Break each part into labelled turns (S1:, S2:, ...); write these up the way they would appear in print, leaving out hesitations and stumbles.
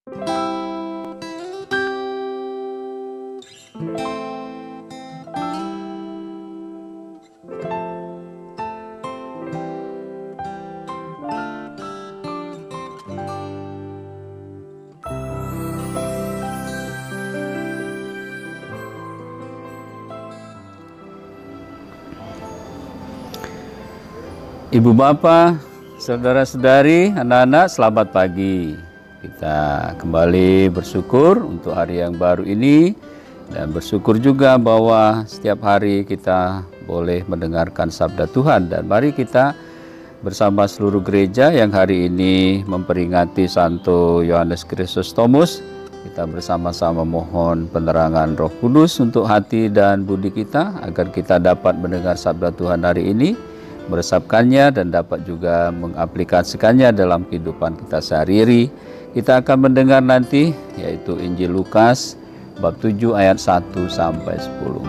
S1: Ibu Bapak, saudara-saudari, anak-anak, selamat pagi. Kita kembali bersyukur untuk hari yang baru ini dan bersyukur juga bahwa setiap hari kita boleh mendengarkan sabda Tuhan. Dan mari kita bersama seluruh gereja yang hari ini memperingati Santo Yohanes Chrysostomus, kita bersama-sama mohon penerangan Roh Kudus untuk hati dan budi kita agar kita dapat mendengar sabda Tuhan hari ini, meresapkannya dan dapat juga mengaplikasikannya dalam kehidupan kita sehari-hari. Kita akan mendengar nanti yaitu Injil Lukas bab 7 ayat 1 sampai 10.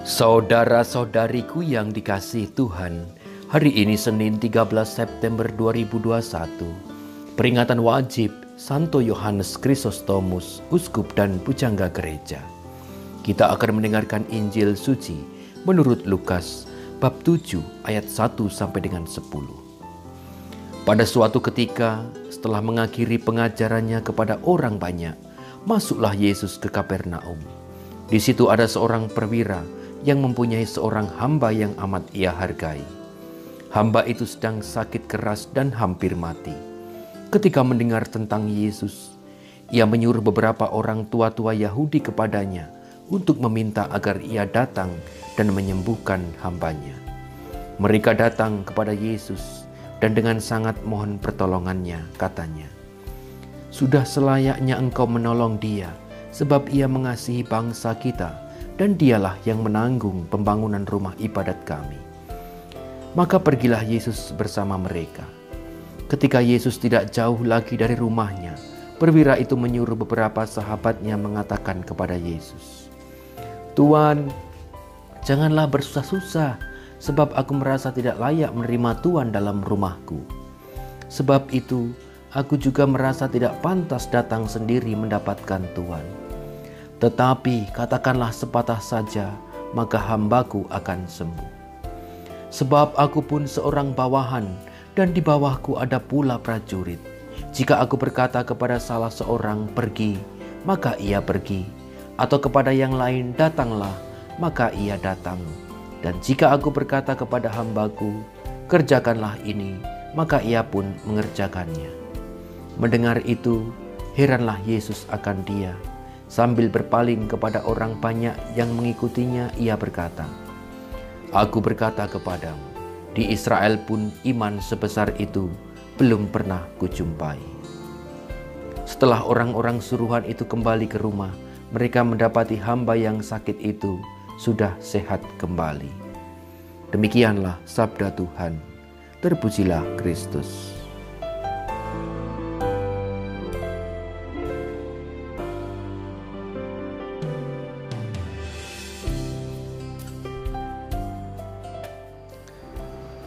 S2: Saudara-saudariku yang dikasihi Tuhan, hari ini Senin 13 September 2021. Peringatan wajib Santo Yohanes Chrysostomus, Uskup dan Pujangga Gereja. Kita akan mendengarkan Injil suci menurut Lukas bab 7 ayat 1 sampai dengan 10. Pada suatu ketika, setelah mengakhiri pengajarannya kepada orang banyak, masuklah Yesus ke Kapernaum. Di situ ada seorang perwira yang mempunyai seorang hamba yang amat ia hargai. Hamba itu sedang sakit keras dan hampir mati. Ketika mendengar tentang Yesus, ia menyuruh beberapa orang tua-tua Yahudi kepadanya untuk meminta agar ia datang dan menyembuhkan hambanya. Mereka datang kepada Yesus dan dengan sangat mohon pertolongannya, katanya, "Sudah selayaknya engkau menolong dia, sebab ia mengasihi bangsa kita, dan dialah yang menanggung pembangunan rumah ibadat kami." Maka pergilah Yesus bersama mereka. Ketika Yesus tidak jauh lagi dari rumahnya, perwira itu menyuruh beberapa sahabatnya mengatakan kepada Yesus, "Tuan, janganlah bersusah-susah, sebab aku merasa tidak layak menerima Tuan dalam rumahku. Sebab itu, aku juga merasa tidak pantas datang sendiri mendapatkan Tuan. Tetapi katakanlah sepatah saja, maka hambaku akan sembuh. Sebab aku pun seorang bawahan, dan di bawahku ada pula prajurit. Jika aku berkata kepada salah seorang, 'Pergi,' maka ia pergi. Atau kepada yang lain, 'Datanglah,' maka ia datang. Dan jika aku berkata kepada hambaku, 'Kerjakanlah ini,' maka ia pun mengerjakannya." Mendengar itu, heranlah Yesus akan dia. Sambil berpaling kepada orang banyak yang mengikutinya, ia berkata, "Aku berkata kepadamu, di Israel pun iman sebesar itu belum pernah kujumpai." Setelah orang-orang suruhan itu kembali ke rumah, mereka mendapati hamba yang sakit itu sudah sehat kembali. Demikianlah sabda Tuhan. Terpujilah Kristus.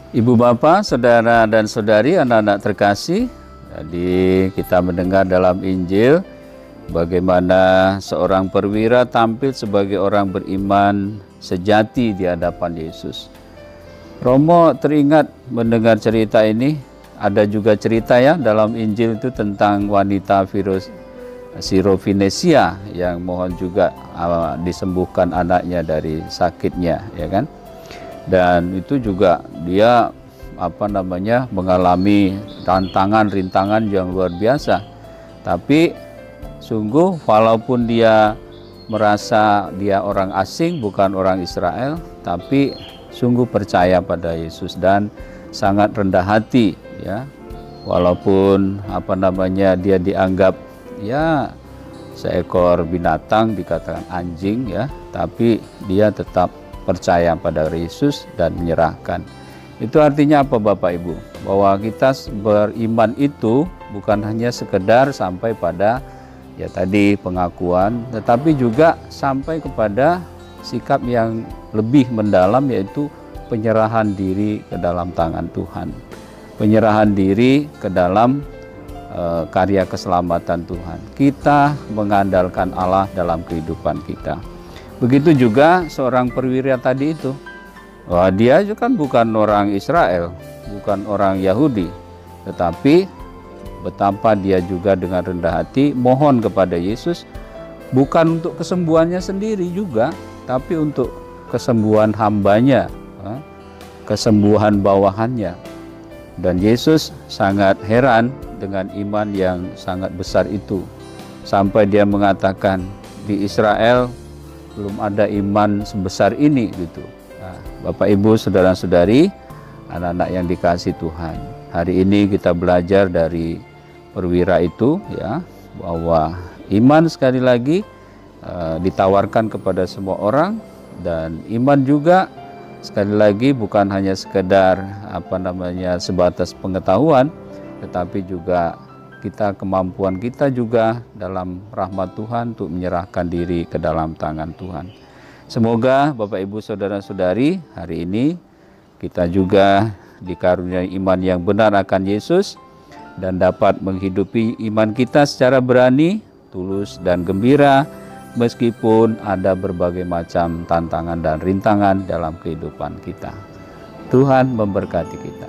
S1: Ibu Bapak, saudara dan saudari, anak-anak terkasih, jadi kita mendengar dalam Injil bagaimana seorang perwira tampil sebagai orang beriman sejati di hadapan Yesus. Romo teringat mendengar cerita ini, ada juga cerita ya dalam Injil itu tentang wanita Sirofinesia yang mohon juga disembuhkan anaknya dari sakitnya, ya kan? Dan itu juga dia mengalami rintangan yang luar biasa. Tapi sungguh walaupun dia merasa dia orang asing, bukan orang Israel, tapi sungguh percaya pada Yesus dan sangat rendah hati ya. Walaupun dia dianggap ya seekor binatang, dikatakan anjing ya, tapi dia tetap percaya pada Yesus dan menyerahkan. Itu artinya apa Bapak Ibu? Bahwa kita beriman itu bukan hanya sekedar sampai pada ya tadi pengakuan, tetapi juga sampai kepada sikap yang lebih mendalam, yaitu penyerahan diri ke dalam tangan Tuhan, penyerahan diri ke dalam karya keselamatan Tuhan. Kita mengandalkan Allah dalam kehidupan kita. Begitu juga seorang perwira tadi itu, wah, dia kan bukan orang Israel, bukan orang Yahudi, tetapi betapa dia juga dengan rendah hati mohon kepada Yesus, bukan untuk kesembuhannya sendiri juga, tapi untuk kesembuhan hambanya, kesembuhan bawahannya. Dan Yesus sangat heran dengan iman yang sangat besar itu, sampai dia mengatakan, di Israel belum ada iman sebesar ini gitu. Nah, Bapak Ibu, saudara-saudari, anak-anak yang dikasihi Tuhan, hari ini kita belajar dari perwira itu, ya, bahwa iman sekali lagi ditawarkan kepada semua orang, dan iman juga sekali lagi bukan hanya sekedar sebatas pengetahuan, tetapi juga kemampuan kita juga dalam rahmat Tuhan untuk menyerahkan diri ke dalam tangan Tuhan. Semoga Bapak Ibu saudara-saudari, hari ini kita juga dikaruniai iman yang benar akan Yesus dan dapat menghidupi iman kita secara berani, tulus dan gembira, meskipun ada berbagai macam tantangan dan rintangan dalam kehidupan kita. Tuhan memberkati kita.